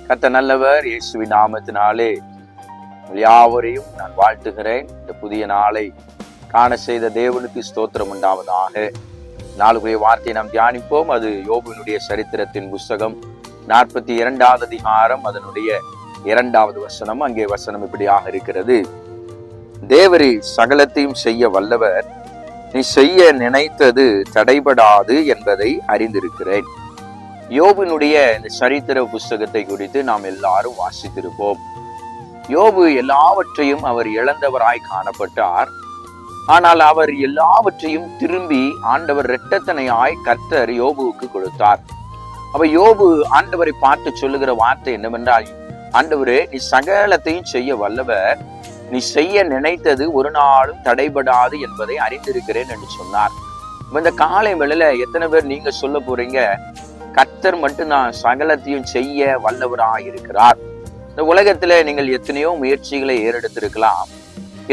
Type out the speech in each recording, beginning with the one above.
கர்த்தர் நல்லவர். இயேசுவின் நாமத்தினாலே யாவரையும் நான் வாழ்த்துகிறேன். இந்த புதிய நாளை காண செய்த தேவனுக்கு ஸ்தோத்திரம் உண்டாவதாக. நாளுக்குரிய வார்த்தையை நாம் தியானிப்போம். அது யோபுவினுடைய சரித்திரத்தின் புஸ்தகம் 42வது அதிகாரம் அதனுடைய 2வது வசனம். அங்கே வசனம் இப்படியாக இருக்கிறது: தேவரீர் சகலத்தையும் செய்ய வல்லவர், நீ செய்ய நினைத்தது தடைபடாது என்பதை அறிந்திருக்கிறேன். யோபுவினுடைய இந்த சரித்திர புஸ்தகத்தை குறித்து நாம் எல்லாரும் வாசித்திருப்போம். யோபு எல்லாவற்றையும் அவர் இழந்தவராய் காணப்பட்டார். ஆனால் அவர் எல்லாவற்றையும் திரும்பி ஆண்டவர் இரட்டத்தனையாய் கர்த்தர் யோபுவுக்கு கொடுத்தார். அப்ப யோபு ஆண்டவரை பார்த்து சொல்லுகிற வார்த்தை என்னவென்றால், ஆண்டவரே, நீ சகலத்தையும் செய்ய வல்லவர், நீ செய்ய நினைத்தது ஒரு நாளும் தடைபடாது என்பதை அறிந்திருக்கிறேன் என்று சொன்னார். இந்த காலை வேளையில எத்தனை பேர் நீங்க சொல்ல போறீங்க, கர்த்தர் மட்டும்தான் சகலத்தையும் செய்ய வல்லவராய் இருக்கிறார்? இந்த உலகத்துல நீங்கள் எத்தனையோ முயற்சிகளை ஏறெடுத்திருக்கலாம்,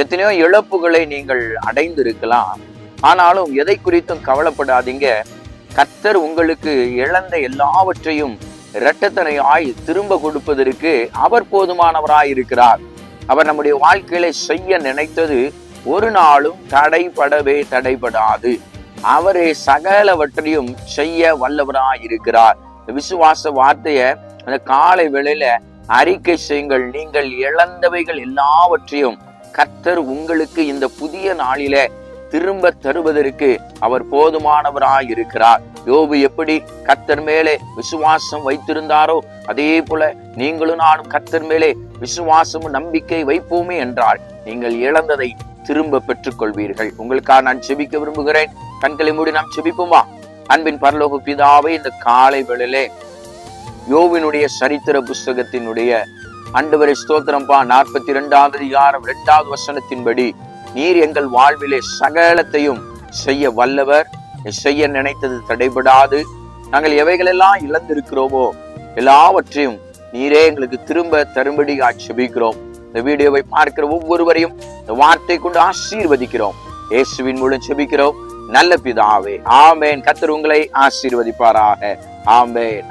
எத்தனையோ இழப்புகளை நீங்கள் அடைந்திருக்கலாம். ஆனாலும் எதை குறித்தும் கவலைப்படாதீங்க. கர்த்தர் உங்களுக்கு இழந்த எல்லாவற்றையும் இரட்டத்தனையாய் திரும்ப கொடுப்பதற்கு அவர் போதுமானவராய் இருக்கிறார். அவர் நம்முடைய வாழ்க்கையில செய்ய நினைத்தது ஒரு நாளும் தடைபடாது. அவரே சகலவற்றையும் செய்ய வல்லவராய் இருக்கிறார். விசுவாச வார்த்தைய அந்த காலை வேளையில அறிக்கை செய்யுங்கள். நீங்கள் இழந்தவைகள் எல்லாவற்றையும் கர்த்தர் உங்களுக்கு இந்த புதிய நாளில திரும்ப தருவதற்கு அவர் போதுமானவராய் இருக்கிறார். யோபு எப்படி கர்த்தர் மேலே விசுவாசம் வைத்திருந்தாரோ, அதே போல நீங்களும் நானும் கர்த்தர் மேலே விசுவாசமும் நம்பிக்கை வைப்போமே என்றால் நீங்கள் இழந்ததை திரும்ப பெற்றுக் கொள்வீர்கள். உங்களுக்காக நான் செபிக்க விரும்புகிறேன். கண்களை மூடி நாம் செபிப்போமா? அன்பின் பரலோக பிதாவே, இந்த காலை வேளையிலே யோபுவினுடைய சரித்திர புஸ்தகத்தினுடைய ஆண்டவரே ஸ்தோத்திரம்பா. 42வது அதிகாரம் 2வது வசனத்தின்படி நீர் எங்கள் வாழ்விலே சகலத்தையும் செய்ய வல்லவர், செய்ய நினைத்தது தடைபடாது. நாங்கள் எவைகளெல்லாம் இழந்திருக்கிறோமோ எல்லாவற்றையும் நீரே எங்களுக்கு திரும்ப தரும்படி செபிக்கிறோம். இந்த வீடியோவை பார்க்கிற ஒவ்வொருவரையும் இந்த வார்த்தை கொண்டு ஆசீர்வதிக்கிறோம். இயேசுவின் மூலம் செபிக்கிறோம் நல்ல பிதாவே, ஆமேன். கர்த்தர் உங்களை ஆசீர்வதிப்பாராக. ஆமேன்.